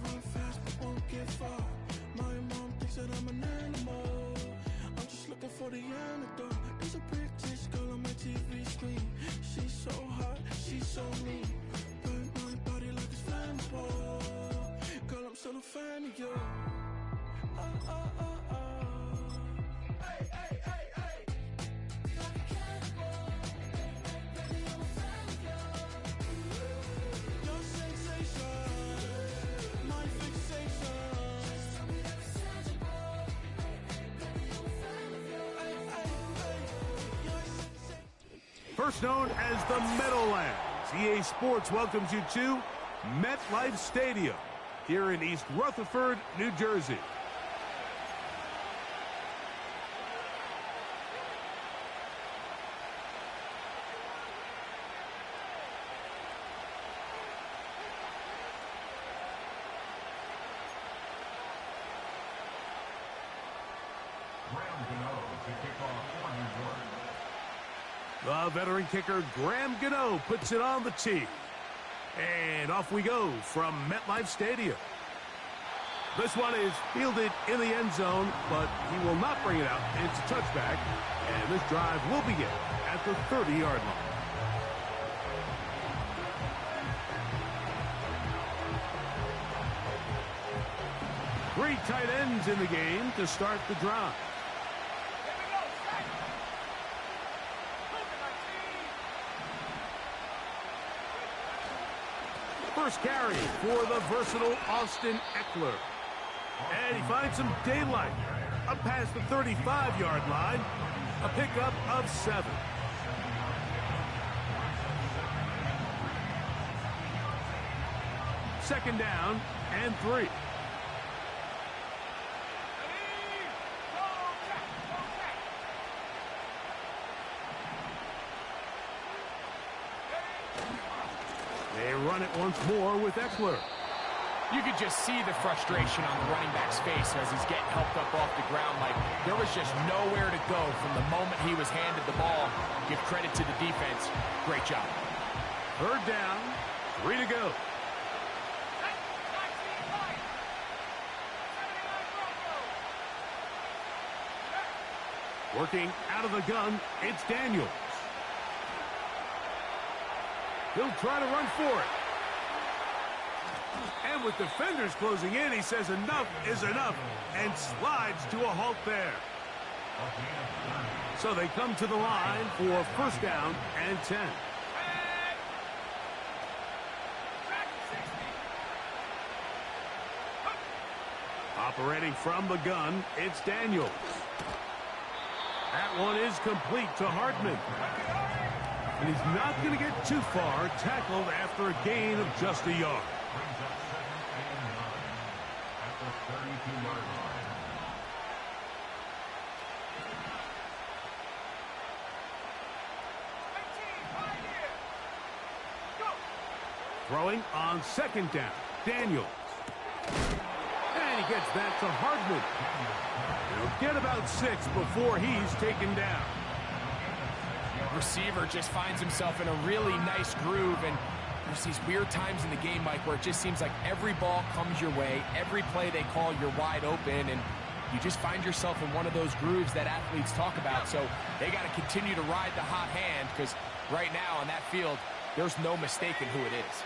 run fast but won't get far. My mom thinks that I'm an animal. I'm just looking for the antidote. There's a British girl on my TV screen. She's so hot, she's so mean. Burn my body like it's flammable. Girl, I'm still a fan of you. Oh, oh, oh, oh. Hey, hey, hey, hey. Like a cannibal. Baby, I'm a fan of you. Your sensation, my fixation. Just tell me that it's tangible. Baby, I'm a fan of you. Hey, hey, hey. Your sensation. First known as the Meadowlands, EA Sports welcomes you to MetLife Stadium here in East Rutherford, New Jersey. The veteran kicker, Graham Gano, puts it on the tee. And off we go from MetLife Stadium. This one is fielded in the end zone, but he will not bring it out. It's a touchback, and this drive will begin at the 30-yard line. Three tight ends in the game to start the drive. First carry for the versatile Austin Eckler. And he finds some daylight. Up past the 35-yard line. A pickup of 7. Second down and 3. They run it once more with Eckler. You could just see the frustration on the running back's face as he's getting helped up off the ground. Like there was just nowhere to go from the moment he was handed the ball. Give credit to the defense. Great job. Third down, 3 to go. Working out of the gun, it's Daniels. He'll try to run for it. And with defenders closing in, he says enough is enough and slides to a halt there. So they come to the line for first down and 10. Operating from the gun, it's Daniels. That one is complete to Hardman. And he's not going to get too far, tackled after a gain of just a yard. Throwing on second down, Daniels. And he gets that to Hardman. He'll get about 6 before he's taken down. Receiver just finds himself in a really nice groove, and there's these weird times in the game, Mike, where it just seems like every ball comes your way, every play they call, you're wide open, and you just find yourself in one of those grooves that athletes talk about. So they got to continue to ride the hot hand, because right now on that field, there's no mistaking who it is.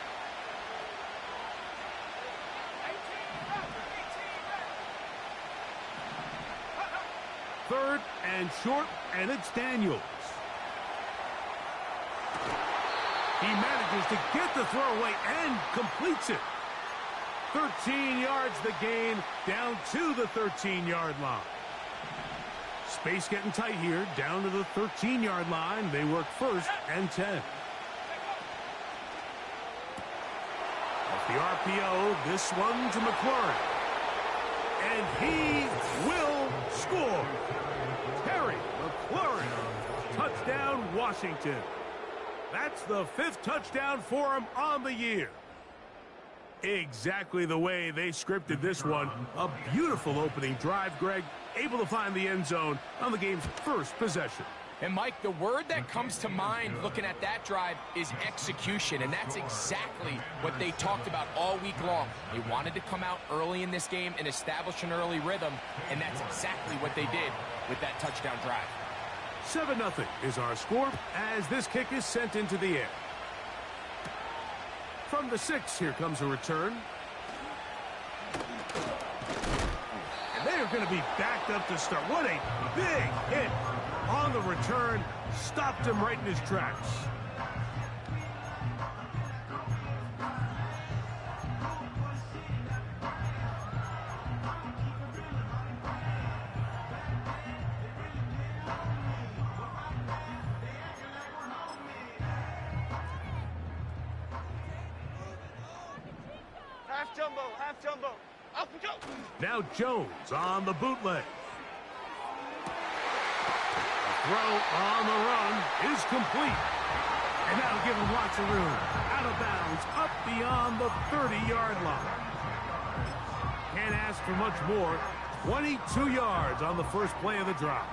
Third and short, and it's Daniels. He manages to get the throw away and completes it. 13 yards the gain, down to the 13-yard line. Space getting tight here, down to the 13-yard line. They work first and 10. Off the RPO, this one to McLaurin. And he will score. Terry McLaurin, touchdown Washington. That's the 5th touchdown for him on the year. Exactly the way they scripted this one. A beautiful opening drive, Greg. Able to find the end zone on the game's first possession. And, Mike, the word that comes to mind looking at that drive is execution, and that's exactly what they talked about all week long. They wanted to come out early in this game and establish an early rhythm, and that's exactly what they did with that touchdown drive. 7-0 is our score as this kick is sent into the air. From the 6, here comes a return. And they are going to be backed up to start. What a big hit on the return. Stopped him right in his tracks. Half jumbo. Up we go. Now Jones on the bootleg. The throw on the run is complete. And that'll give him lots of room. Out of bounds, up beyond the 30-yard line. Can't ask for much more. 22 yards on the first play of the drive.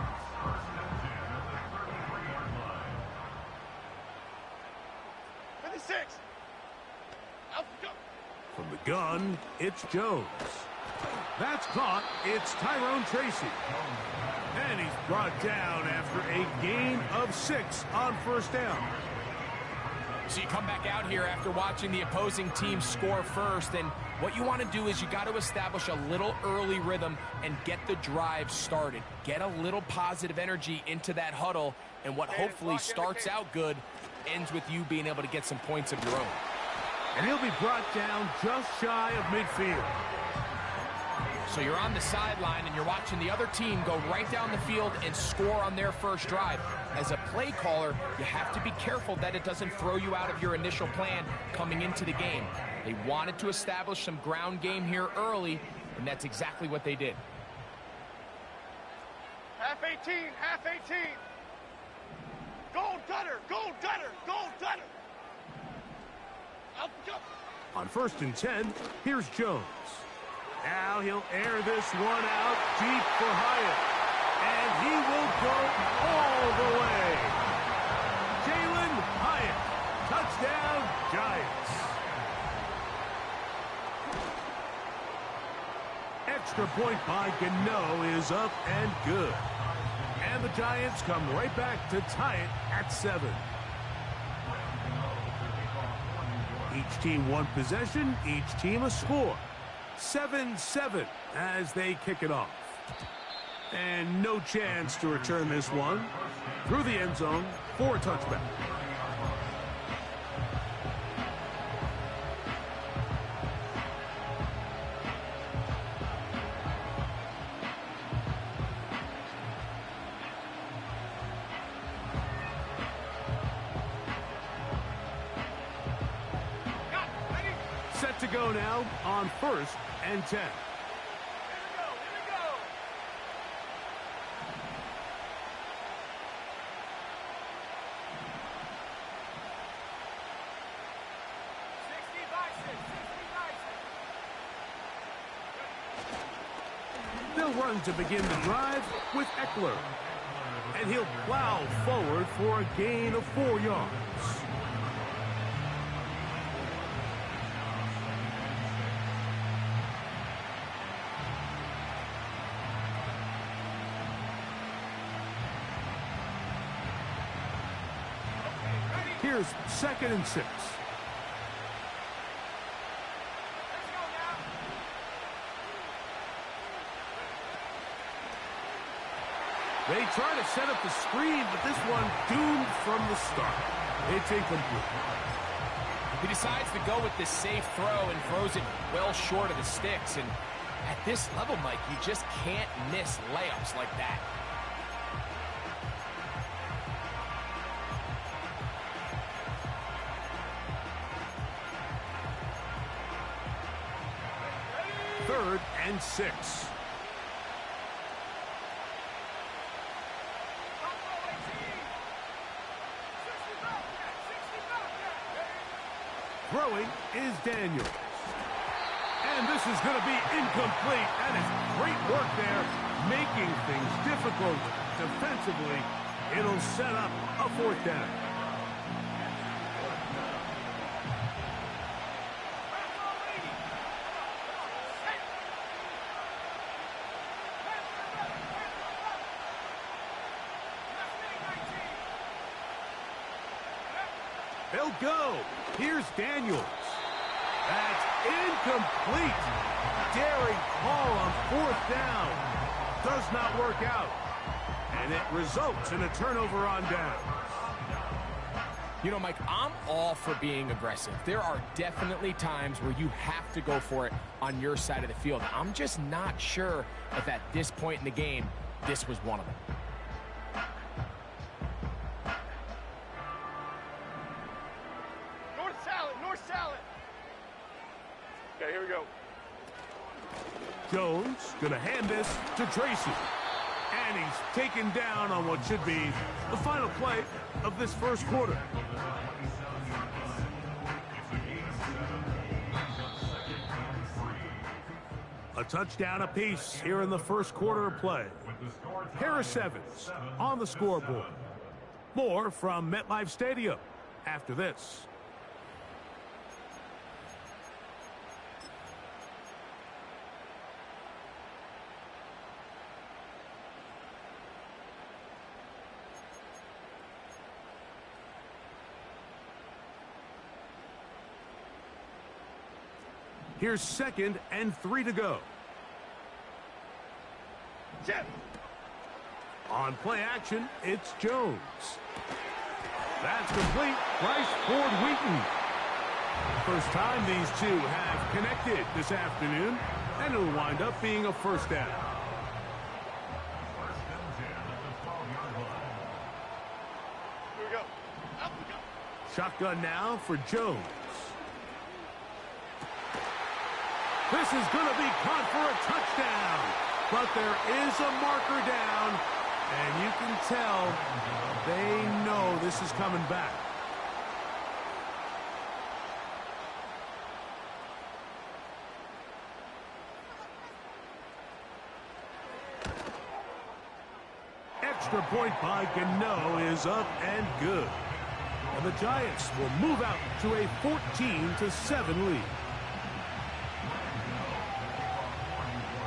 From the gun, it's Jones. That's caught. It's Tyrone Tracy. And he's brought down after a gain of 6 on first down. So you come back out here after watching the opposing team score first, and what you want to do is you got to establish a little early rhythm and get the drive started. Get a little positive energy into that huddle, and what hopefully starts out good ends with you being able to get some points of your own. And he'll be brought down just shy of midfield. So you're on the sideline and you're watching the other team go right down the field and score on their first drive. As a play caller, you have to be careful that it doesn't throw you out of your initial plan coming into the game. They wanted to establish some ground game here early, and that's exactly what they did. Half 18. Gold gutter. Up we go. On 1st and 10, here's Jones. Now he'll air this one out deep for Hyatt. And he will go all the way. Jalen Hyatt. Touchdown, Giants. Extra point by Gano is up and good. And the Giants come right back to tie it at 7. Each team one possession, each team a score. 7-7 as they kick it off. And no chance to return this one. Through the end zone for a touchback. Set to go now on 1st and 10. Here we go. They'll run to begin the drive with Eckler. And he'll plow forward for a gain of 4 yards. Here's 2nd and 6. They try to set up the screen, but this one doomed from the start. It's incomplete. He decides to go with this safe throw and throws it well short of the sticks. And at this level, Mike, you just can't miss layups like that. Third and 6. Throwing is Daniels. And this is going to be incomplete. That is great work there, making things difficult defensively. It'll set up a 4th down. They'll go. Here's Daniels. That's incomplete. Daring call on 4th down. Does not work out. And it results in a turnover on down. You know, Mike, I'm all for being aggressive. There are definitely times where you have to go for it on your side of the field. I'm just not sure if at this point in the game, this was one of them. North salad. Okay, here we go. Jones gonna hand this to Tracy. And he's taken down on what should be the final play of this first quarter. A touchdown apiece here in the first quarter of play. Harris Evans on the scoreboard. More from MetLife Stadium after this. Here's 2nd and 3 to go. Jeff. On play action, it's Jones. That's complete. Rice Ford Wheaton. First time these two have connected this afternoon, and it'll wind up being a 1st down. Here we go. Up we go. Shotgun now for Jones. This is going to be caught for a touchdown. But there is a marker down, and you can tell they know this is coming back. Extra point by Gano is up and good. And the Giants will move out to a 14-7 lead.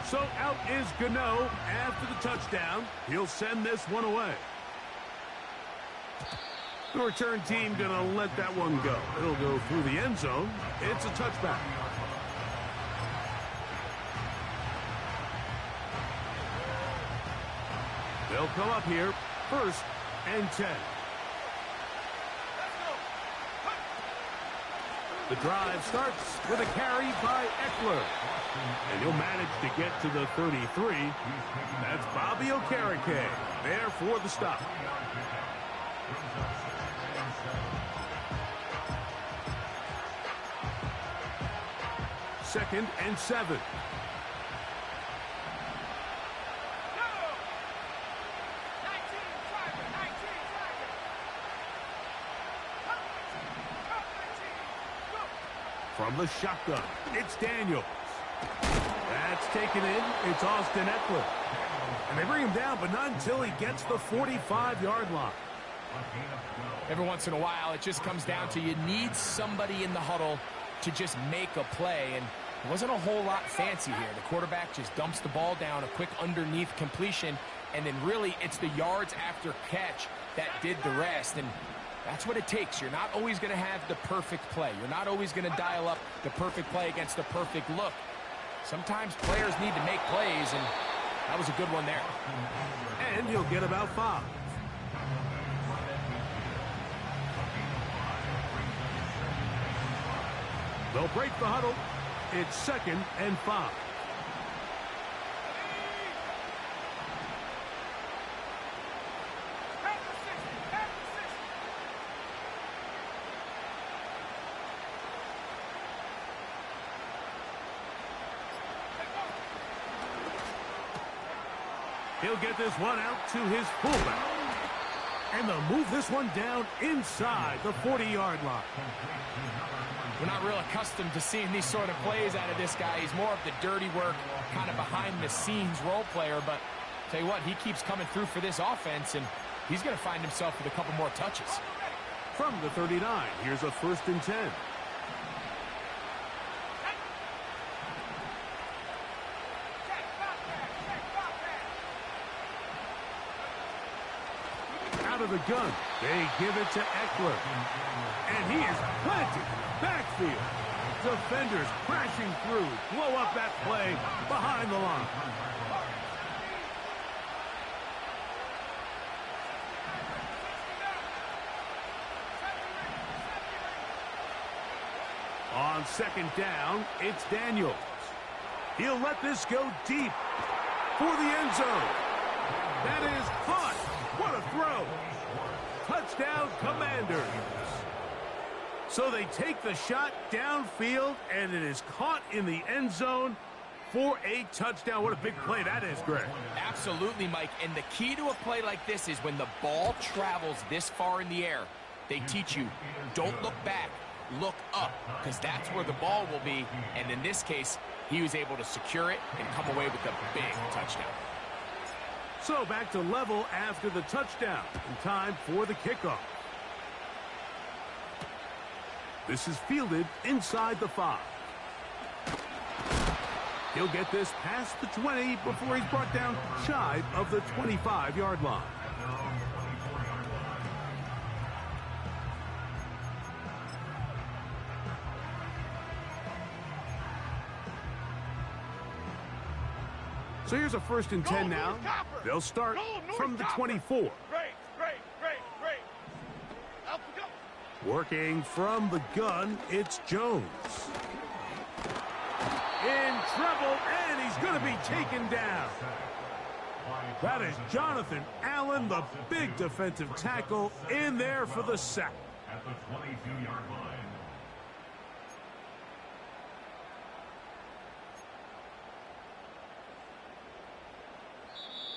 So out is Gano after the touchdown. He'll send this one away. The return team going to let that one go. It'll go through the end zone. It's a touchback. They'll come up here, 1st and 10. The drive starts with a carry by Eckler. And he'll manage to get to the 33. That's Bobby Okereke there for the stop. Second and 7. From the shotgun, it's Daniels. That's taken in. It's Austin Eckler. And they bring him down, but not until he gets the 45-yard line. Every once in a while, it just comes down to you need somebody in the huddle to just make a play. And it wasn't a whole lot fancy here. The quarterback just dumps the ball down, a quick underneath completion, and then really it's the yards after catch that did the rest. And that's what it takes. You're not always going to have the perfect play. You're not always going to dial up the perfect play against the perfect look. Sometimes players need to make plays, and that was a good one there. And he'll get about 5. They'll break the huddle. It's 2nd and 5. He'll get this one out to his fullback. And they'll move this one down inside the 40-yard line. We're not real accustomed to seeing these sort of plays out of this guy. He's more of the dirty work, kind of behind-the-scenes role player. But tell you what, he keeps coming through for this offense, and he's going to find himself with a couple more touches. From the 39, here's a 1st and 10. Out of the gun, they give it to Eckler. And he is planted backfield. Defenders crashing through, blow up that play behind the line. On 2nd down, it's Daniels. He'll let this go deep for the end zone. That is caught. What a throw. Touchdown, Commanders. So they take the shot downfield, and it is caught in the end zone for a touchdown. What a big play that is, Greg. Absolutely, Mike. And the key to a play like this is when the ball travels this far in the air, they teach you, don't look back, look up, because that's where the ball will be. And in this case, he was able to secure it and come away with a big touchdown. So back to level after the touchdown. In time for the kickoff. This is fielded inside the 5. He'll get this past the 20 before he's brought down shy of the 25-yard line. So here's a 1st and 10 now. They'll start from the 24. Great. Working from the gun, it's Jones. In trouble, and he's going to be taken down. That is Jonathan Allen, the big defensive tackle, in there for the sack. At the 22-yard line.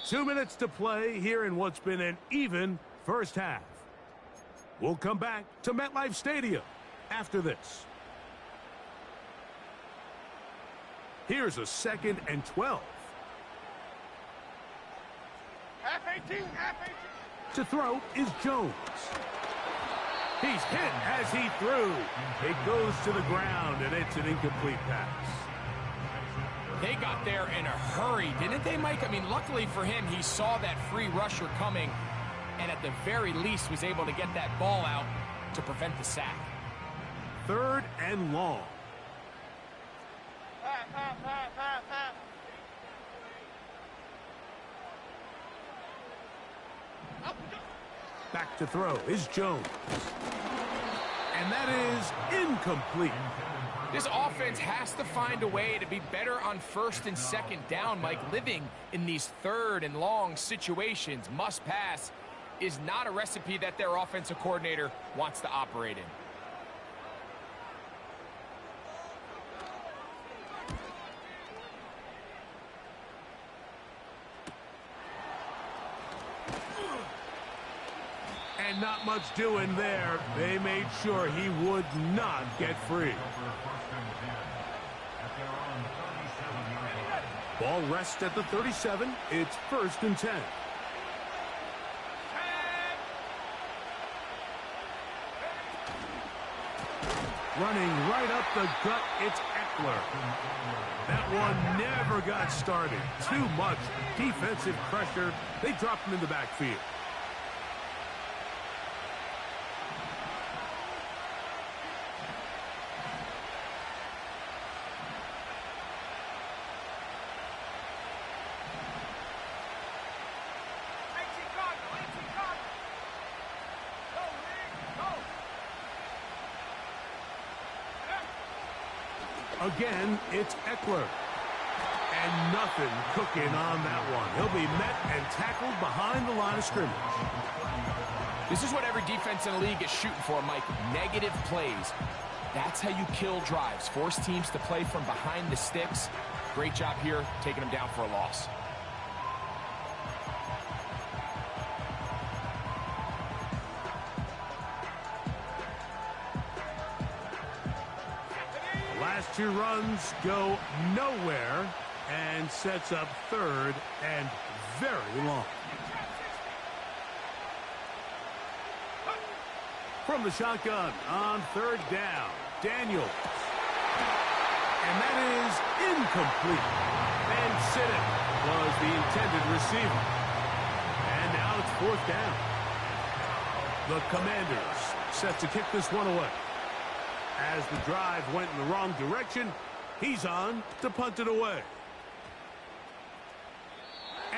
2 minutes to play here in what's been an even first half. We'll come back to MetLife Stadium after this. Here's a 2nd and 12. Half 18. To throw is Jones. He's hit as he threw. It goes to the ground, and it's an incomplete pass. They got there in a hurry, didn't they, Mike? I mean, luckily for him, he saw that free rusher coming, and at the very least was able to get that ball out to prevent the sack. 3rd and long. Back to throw is Jones. And that is incomplete. This offense has to find a way to be better on 1st and 2nd down, Mike. Living in these 3rd and long situations, must pass, is not a recipe that their offensive coordinator wants to operate in. And not much doing there. They made sure he would not get free. Ball rests at the 37. It's 1st and 10. Running right up the gut, it's Eckler. That one never got started. Too much defensive pressure. They dropped him in the backfield. Again, it's Eckler. And nothing cooking on that one. He'll be met and tackled behind the line of scrimmage. This is what every defense in the league is shooting for, Mike. Negative plays. That's how you kill drives. Force teams to play from behind the sticks. Great job here, taking them down for a loss. Last 2 runs go nowhere and sets up 3rd and very long. From the shotgun on third down, Daniels. And that is incomplete. And Siddick was the intended receiver. And now it's fourth down. The Commanders set to kick this one away. As the drive went in the wrong direction, he's on to punt it away.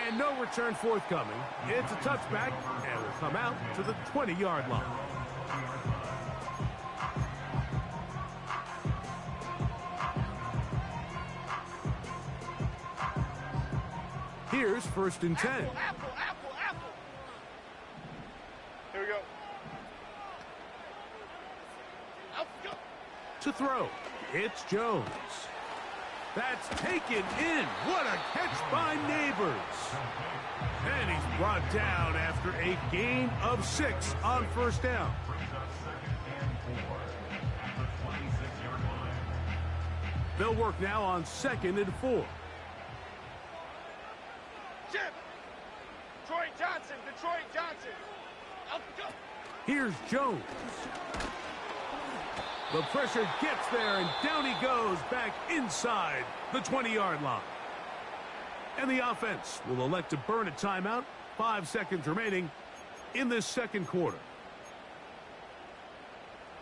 And no return forthcoming. It's a touchback, and will come out to the 20-yard line. Here's first and 10. Apple. Here we go. Go. To throw, it's Jones. That's taken in. What a catch by Neighbors. And he's brought down after a gain of 6 on first down. They'll work now on 2nd and 4. Jim. Detroit Johnson. Go. Here's Jones. The pressure gets there, and down he goes back inside the 20-yard line. And the offense will elect to burn a timeout. 5 seconds remaining in this second quarter.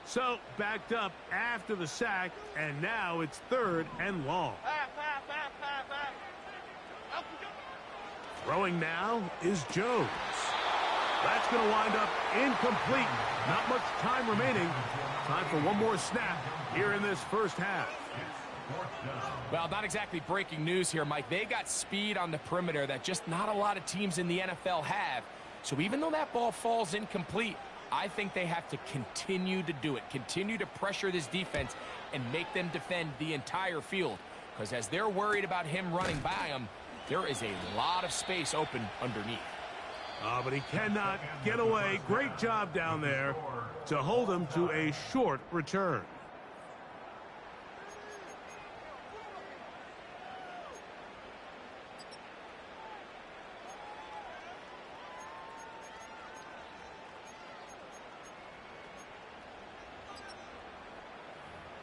So, backed up after the sack, and now it's 3rd and long. Throwing now is Jones. That's going to wind up incomplete. Not much time remaining. Time for one more snap here in this first half. Well, not exactly breaking news here, Mike. They got speed on the perimeter that just not a lot of teams in the NFL have. So even though that ball falls incomplete, I think they have to continue to do it. Continue to pressure this defense and make them defend the entire field. Because as they're worried about him running by them, there is a lot of space open underneath. But he cannot get away. Great job down there to hold him to a short return.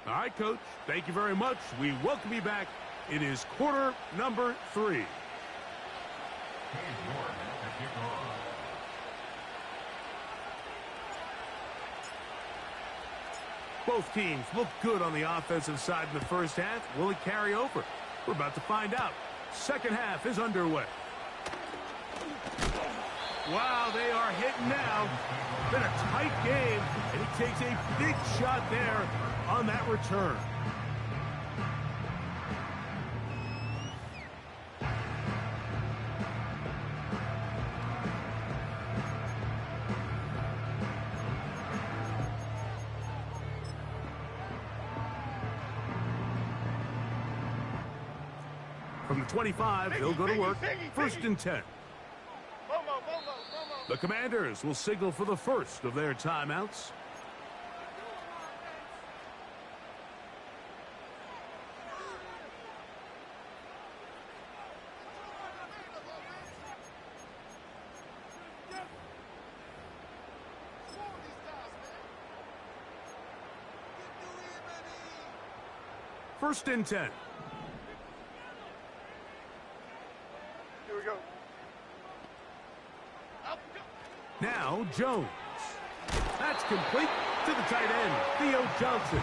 All right, Coach. Thank you very much. We welcome you back. It is quarter number 3. Both teams look good on the offensive side in the first half. Will it carry over? We're about to find out. Second half is underway. Wow, they are hitting now. Been a tight game, and he takes a big shot there on that return. From the 25, they'll go to work. First and 10. The Commanders will signal for the first of their timeouts. First and 10. Now Jones. That's complete to the tight end, Theo Johnson.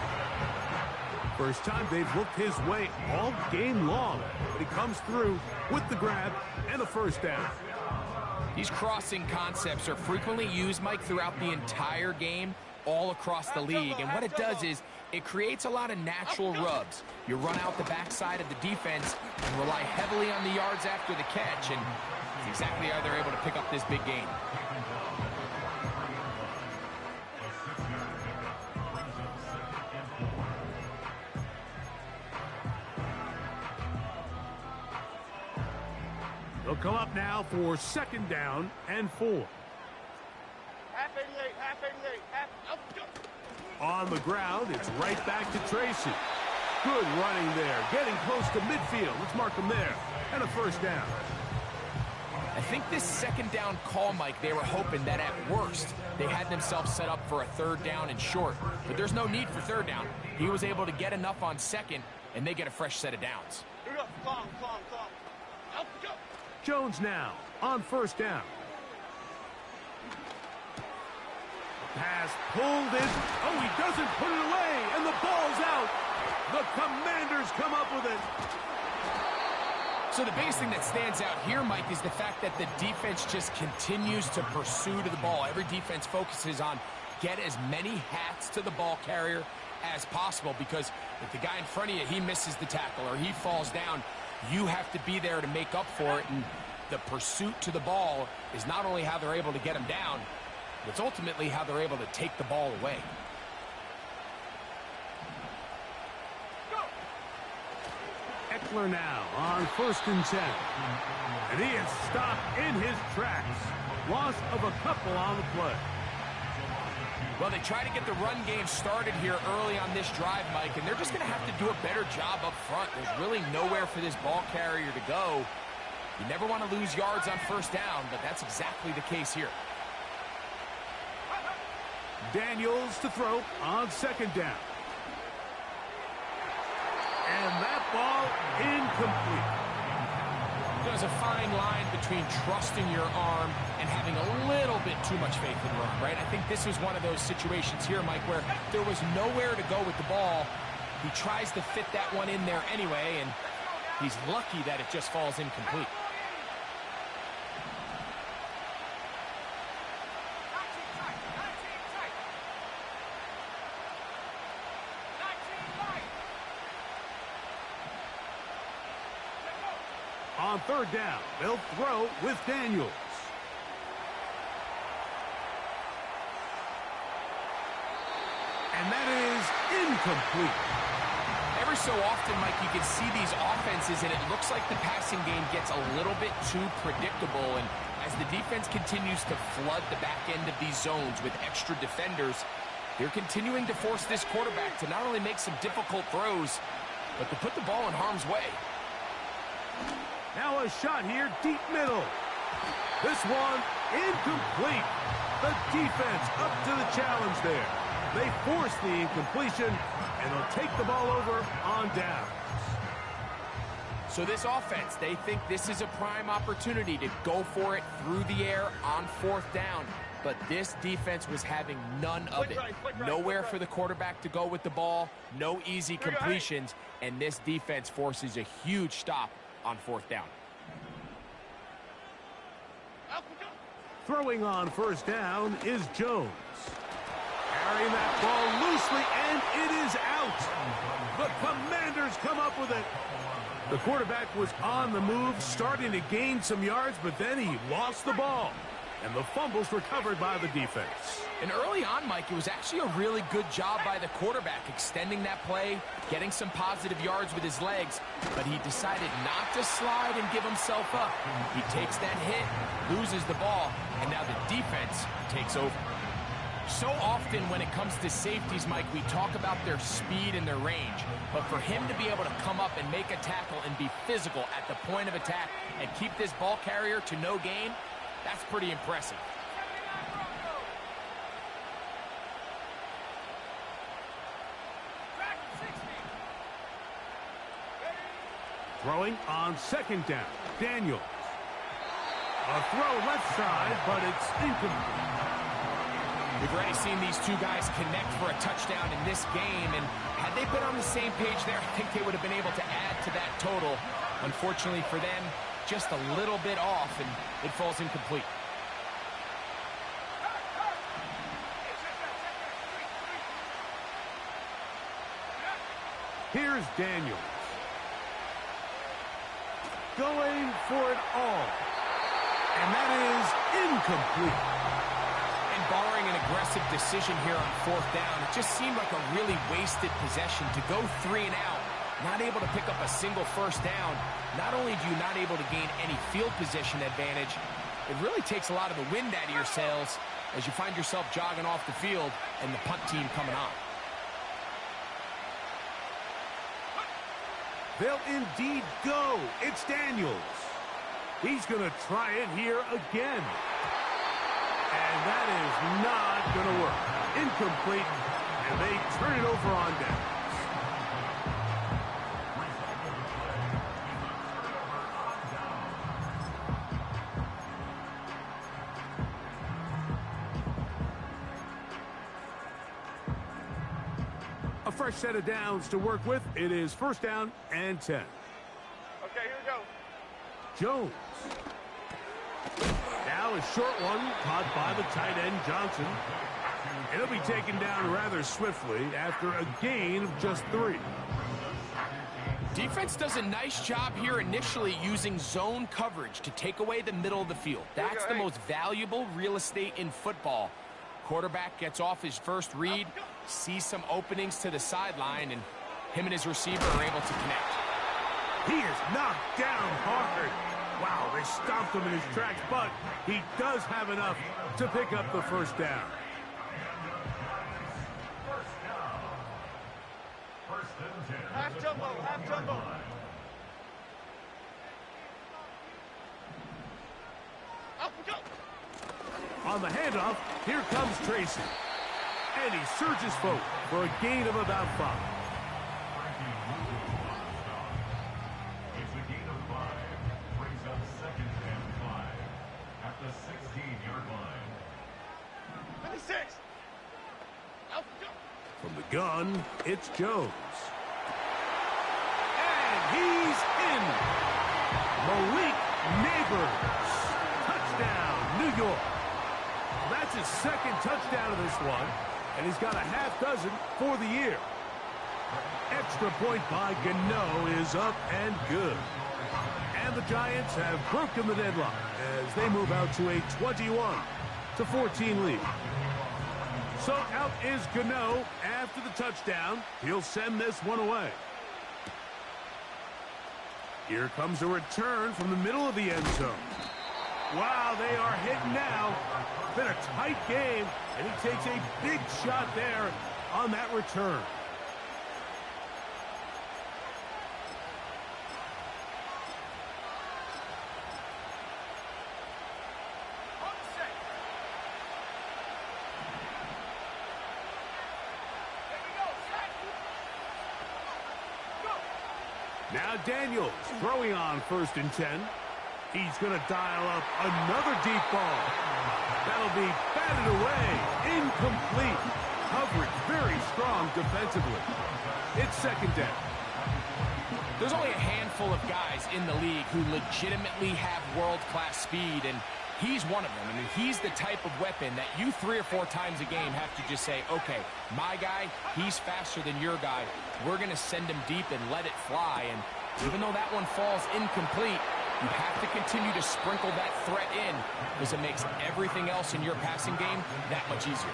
First time they've looked his way all game long, but he comes through with the grab and a first down. These crossing concepts are frequently used, Mike, throughout the entire game, all across the league. And what it does is it creates a lot of natural rubs. You run out the backside of the defense and rely heavily on the yards after the catch, and it's exactly how they're able to pick up this big gain. They'll come up now for second down and 4. Half 88, half 88, half. On the ground, it's right back to Tracy. Good running there, getting close to midfield. Let's mark him there. And a first down. I think this second down call, Mike, they were hoping that at worst they had themselves set up for a third down and short. But there's no need for third down. He was able to get enough on second, and they get a fresh set of downs. Jones now on first down. Pass pulled in. Oh, he doesn't put it away, and the ball's out. The Commanders come up with it. So the biggest thing that stands out here, Mike, is the fact that the defense just continues to pursue to the ball. Every defense focuses on get as many hats to the ball carrier as possible, because if the guy in front of you, he misses the tackle or he falls down, you have to be there to make up for it. And the pursuit to the ball is not only how they're able to get him down, it's ultimately how they're able to take the ball away. Eckler now on 1st and 10. And he is stopped in his tracks. Loss of a couple on the play. Well, they try to get the run game started here early on this drive, Mike, and they're just going to have to do a better job up front. There's really nowhere for this ball carrier to go. You never want to lose yards on first down, but that's exactly the case here. Daniels to throw on 2nd down. And that ball incomplete. There's a fine line between trusting your arm and having a little bit too much faith in your arm, right? I think this was one of those situations here, Mike, where there was nowhere to go with the ball. He tries to fit that one in there anyway, and he's lucky that it just falls incomplete. On 3rd down, they'll throw with Daniels. And that is incomplete. Every so often, Mike, you can see these offenses, and it looks like the passing game gets a little bit too predictable. And as the defense continues to flood the back end of these zones with extra defenders, they're continuing to force this quarterback to not only make some difficult throws, but to put the ball in harm's way. Now a shot here, deep middle. This one incomplete. The defense up to the challenge there. They force the incompletion, and they'll take the ball over on downs. So this offense, they think this is a prime opportunity to go for it through the air on 4th down. But this defense was having none of it. Nowhere for the quarterback to go with the ball, no easy completions, and this defense forces a huge stop on 4th down. Throwing on 1st down is Jones. Carrying that ball loosely, and it is out. The Commanders come up with it. The quarterback was on the move, starting to gain some yards, but then he lost the ball. And the fumble's recovered by the defense. And early on, Mike, it was actually a really good job by the quarterback, extending that play, getting some positive yards with his legs, but he decided not to slide and give himself up. He takes that hit, loses the ball, and now the defense takes over. So often when it comes to safeties, Mike, we talk about their speed and their range, but for him to be able to come up and make a tackle and be physical at the point of attack and keep this ball carrier to no gain, that's pretty impressive. Throwing on 2nd down, Daniels. A throw left side, but it's incomplete. We've already seen these two guys connect for a touchdown in this game, and had they been on the same page there, I think they would have been able to add to that total. Unfortunately for them, just a little bit off, and it falls incomplete. Here's Daniels. Going for it all. And that is incomplete. And barring an aggressive decision here on 4th down, it just seemed like a really wasted possession to go 3 and out, not able to pick up a single 1st down. Not only do you not able to gain any field position advantage, it really takes a lot of the wind out of your sails as you find yourself jogging off the field and the punt team coming on. They'll indeed go. It's Daniels. He's going to try it here again. And that is not going to work. Incomplete, and they turn it over on down. A fresh set of downs to work with. It is first down and 10. Okay, here we go. Jones. Now a short one caught by the tight end Johnson. It'll be taken down rather swiftly after a gain of just 3. Defense does a nice job here initially using zone coverage to take away the middle of the field. That's the most valuable real estate in football. Quarterback gets off his first read, sees some openings to the sideline, and him and his receiver are able to connect. He is knocked down hard. Wow, they stomped him in his tracks, but he does have enough to pick up the first down. Half jumbo, half jumbo. Up we go. On the handoff, here comes Tracy. And he surges forward for a gain of about 5. It's a gain of 5. Brings up second and 5 at the 16-yard line. 26. Up we go. From the gun, it's Jones. And he's in. Malik Neighbors. Touchdown, New York. That's his second touchdown of this one, and he's got a half dozen for the year. Extra point by Gano is up and good. And the Giants have broken the deadlock as they move out to a 21-14 lead. So out is Gano after the touchdown. He'll send this one away. Here comes a return from the middle of the end zone. Wow, they are hitting now. Been a tight game, and he takes a big shot there on that return. Now Daniels throwing on 1st and 10. He's going to dial up another deep ball. That'll be batted away. Incomplete. Coverage very strong defensively. It's 2nd down. There's only a handful of guys in the league who legitimately have world-class speed, and he's one of them. I mean, he's the type of weapon that you 3 or 4 times a game have to just say, okay, my guy, he's faster than your guy. We're going to send him deep and let it fly. And even though that one falls incomplete, you have to continue to sprinkle that threat in because it makes everything else in your passing game that much easier.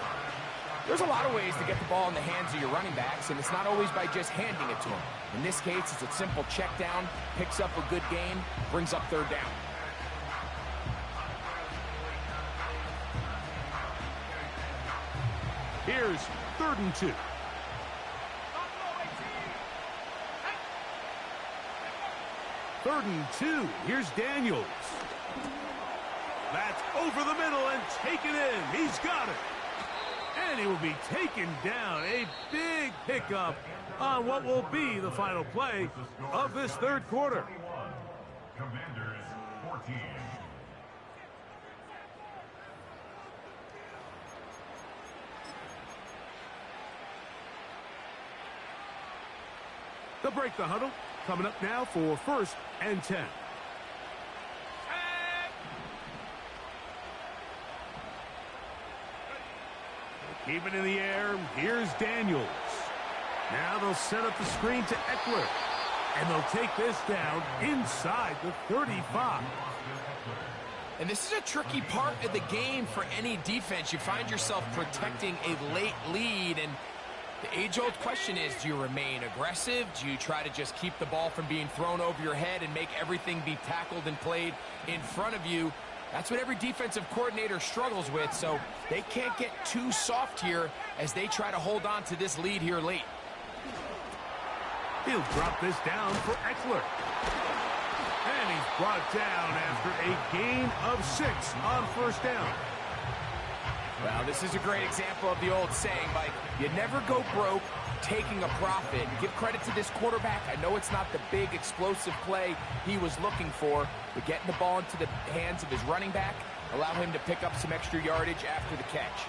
There's a lot of ways to get the ball in the hands of your running backs, and it's not always by just handing it to them. In this case, it's a simple check down, picks up a good gain, brings up 3rd down. Here's 3rd and 2. Third and 2. Here's Daniels. That's over the middle and taken in. He's got it. And he will be taken down. A big pickup on what will be the final play of this 3rd quarter. Commanders 14. They'll break the huddle. Coming up now for 1st and 10. Keep it in the air. Here's Daniels. Now they'll set up the screen to Eckler. And they'll take this down inside the 35. And this is a tricky part of the game for any defense. You find yourself protecting a late lead, and the age-old question is, do you remain aggressive? Do you try to just keep the ball from being thrown over your head and make everything be tackled and played in front of you? That's what every defensive coordinator struggles with, so they can't get too soft here as they try to hold on to this lead here late. He'll drop this down for Eckler. And he's Brought down after a gain of 6 on first down. Well, this is a great example of the old saying, Mike, you never go broke taking a profit. Give credit to this quarterback. I know it's not the big explosive play he was looking for, but getting the ball into the hands of his running back, allow him to pick up some extra yardage after the catch.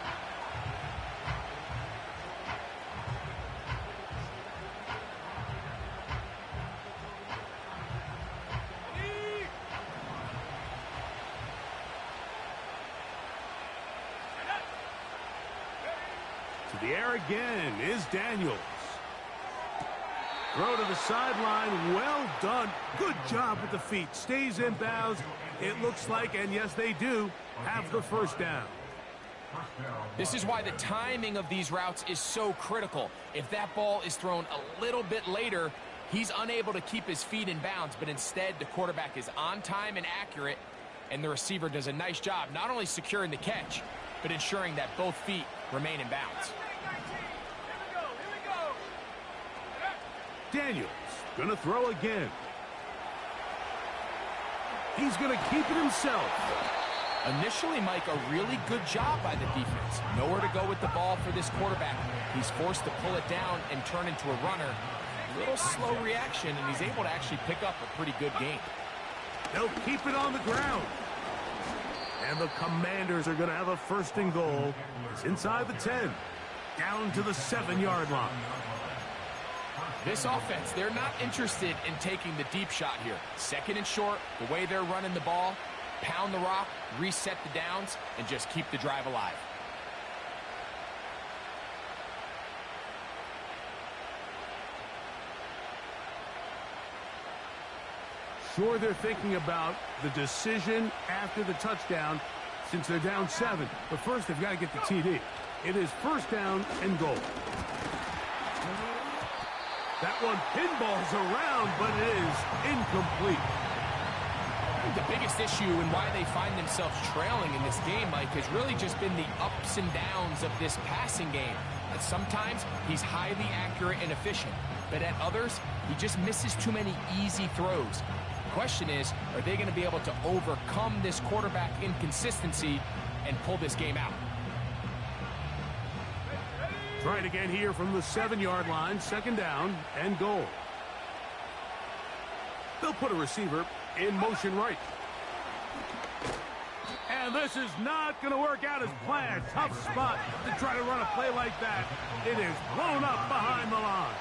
To the air again is Daniels. Throw to the sideline. Well done. Good job with the feet. Stays in bounds. It looks like, and yes, they do, have the first down. This is why the timing of these routes is so critical. If that ball is thrown a little bit later, he's unable to keep his feet in bounds, but instead the quarterback is on time and accurate, and the receiver does a nice job not only securing the catch, but ensuring that both feet remain in bounds. Daniels gonna throw again. He's gonna keep it himself. Initially, Mike, a really good job by the defense. Nowhere to go with the ball for this quarterback. He's forced to pull it down and turn into a runner. A little slow reaction, and he's able to actually pick up a pretty good gain. They'll keep it on the ground. And the Commanders are going to have a first and goal. It's inside the 10, down to the 7-yard line. This offense, they're not interested in taking the deep shot here. Second and short, the way they're running the ball, pound the rock, reset the downs, and just keep the drive alive. Sure, they're thinking about the decision after the touchdown since they're down 7. But first, they've got to get the TD. It is first down and goal. That one pinballs around, but it is incomplete. The biggest issue and why they find themselves trailing in this game, Mike, has really just been the ups and downs of this passing game. And sometimes he's highly accurate and efficient, but at others, he just misses too many easy throws. The question is, are they going to be able to overcome this quarterback inconsistency and pull this game out? Try it again here from the 7-yard line, second down and goal. They'll put a receiver in motion right. And this is not going to work out as planned. Tough spot to try to run a play like that. It is blown up behind the line.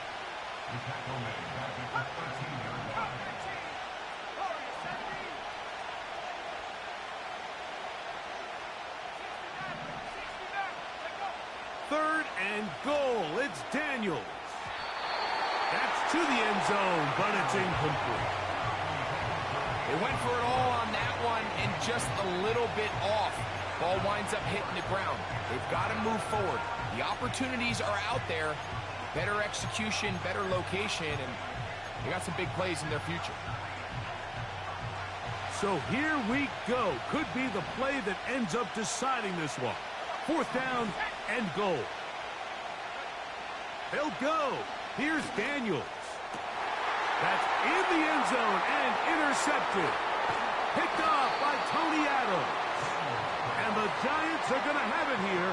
Third and goal. It's Daniels. That's to the end zone, but it's incomplete. They went for it all on that one and just a little bit off. Ball winds up hitting the ground. They've got to move forward. The opportunities are out there. Better execution, better location, and they got some big plays in their future. So here we go. Could be the play that ends up deciding this one. Fourth down and goal. They'll go. Here's Daniels. That's in the end zone and intercepted. Picked off by Tony Adams. And the Giants are going to have it here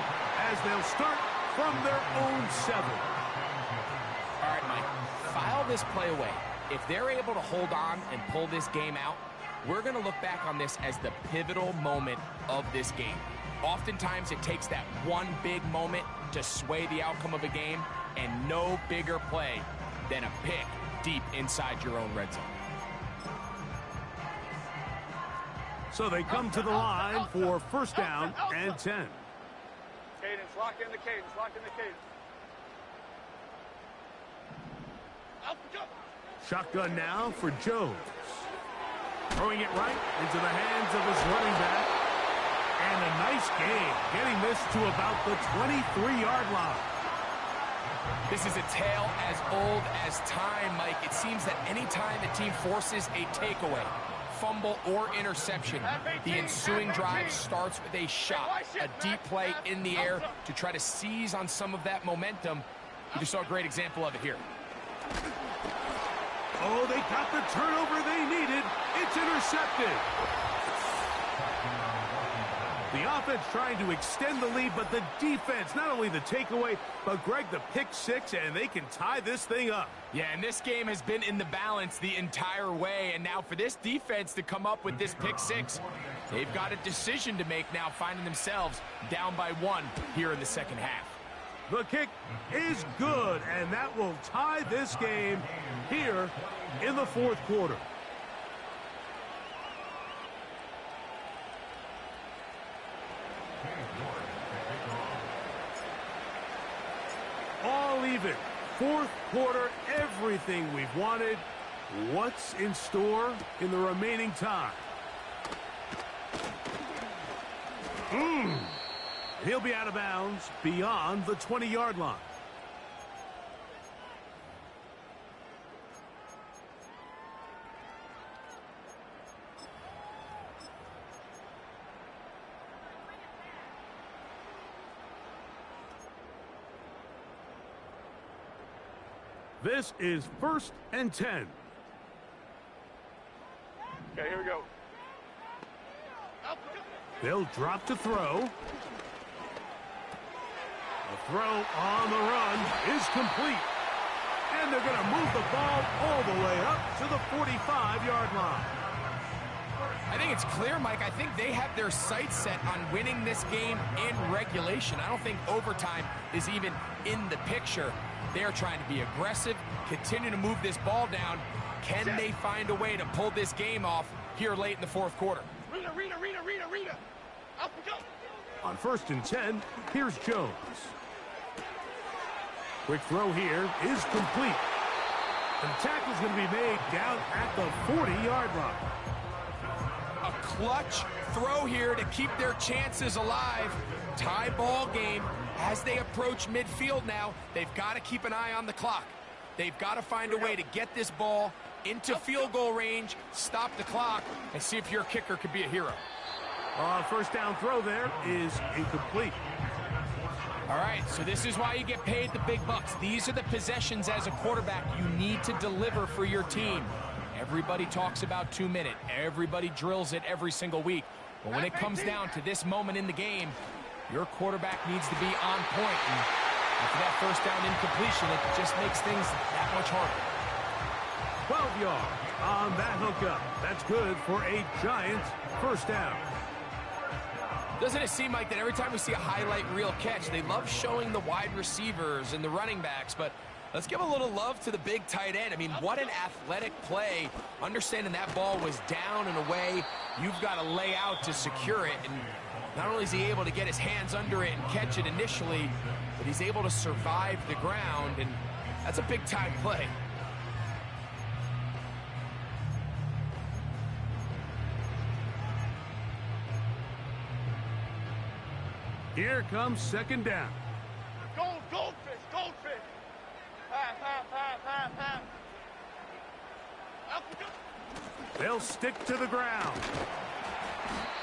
as they'll start from their own 7. All right, Mike, file this play away. If they're able to hold on and pull this game out, we're going to look back on this as the pivotal moment of this game. Oftentimes, it takes that one big moment to sway the outcome of a game, and no bigger play than a pick deep inside your own red zone. So they come to the line for first down and 10. Cadence, lock in the cadence, lock in the cadence. Shotgun now for Jones. Throwing it right into the hands of his running back. And a nice game, getting this to about the 23-yard line. This is a tale as old as time, Mike. It seems that any time a team forces a takeaway, fumble, or interception, the ensuing drive starts with a shot, a deep play in the air to try to seize on some of that momentum. You just saw a great example of it here. Oh, they got the turnover they needed. It's intercepted. The offense trying to extend the lead, but the defense, not only the takeaway, but Greg, the pick six, and they can tie this thing up. Yeah, and this game has been in the balance the entire way, and now for this defense to come up with this pick six, they've got a decision to make now, finding themselves down by 1 here in the second half. The kick is good, and that will tie this game here in the fourth quarter. All even. Fourth quarter, everything we've wanted. What's in store in the remaining time? He'll be out of bounds beyond the 20-yard line. This is 1st and 10. Okay, here we go. They'll drop to throw. The throw on the run is complete. And they're going to move the ball all the way up to the 45-yard line. I think it's clear, Mike. I think they have their sights set on winning this game in regulation. I don't think overtime is even in the picture. They're trying to be aggressive, continue to move this ball down. Can they find a way to pull this game off here late in the fourth quarter? Rita. Up we go. On 1st and 10, here's Jones. Quick throw here is complete. And the tackle's going to be made down at the 40-yard line. A clutch throw here to keep their chances alive. Tie ball game. As they approach midfield now, they've got to keep an eye on the clock. They've got to find a way to get this ball into field goal range, stop the clock, and see if your kicker could be a hero. First down throw there is incomplete. All right, so this is why you get paid the big bucks. These are the possessions as a quarterback you need to deliver for your team. Everybody talks about 2 minute. Everybody drills it every single week. But when it comes down to this moment in the game, your quarterback needs to be on point. And after that first down incompletion, it just makes things that much harder. 12 yards on that hookup. That's good for a Giants first down. Doesn't it seem like that every time we see a highlight reel catch, they love showing the wide receivers and the running backs, but let's give a little love to the big tight end. I mean, what an athletic play. Understanding that ball was down and away, you've got to lay out to secure it. And not only is he able to get his hands under it and catch it initially, but he's able to survive the ground, and that's a big-time play. Here comes second down. Goldfish. Pass. Up we go. They'll stick to the ground.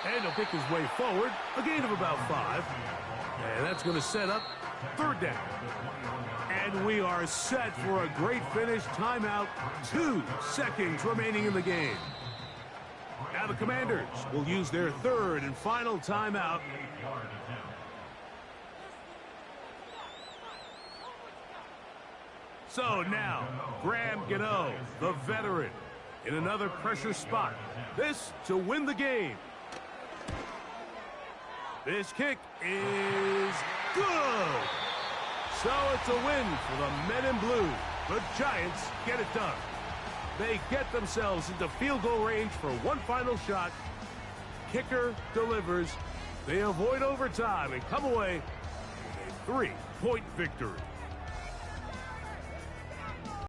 And he'll pick his way forward, a gain of about 5. And that's going to set up third down. And we are set for a great finish. Timeout, 2 seconds remaining in the game. Now the Commanders will use their third and final timeout. So now, Graham Gano, the veteran, in another pressure spot. This to win the game. This kick is good. So it's a win for the Men in Blue. The Giants get it done. They get themselves into field goal range for one final shot. Kicker delivers. They avoid overtime and come away with a 3-point victory.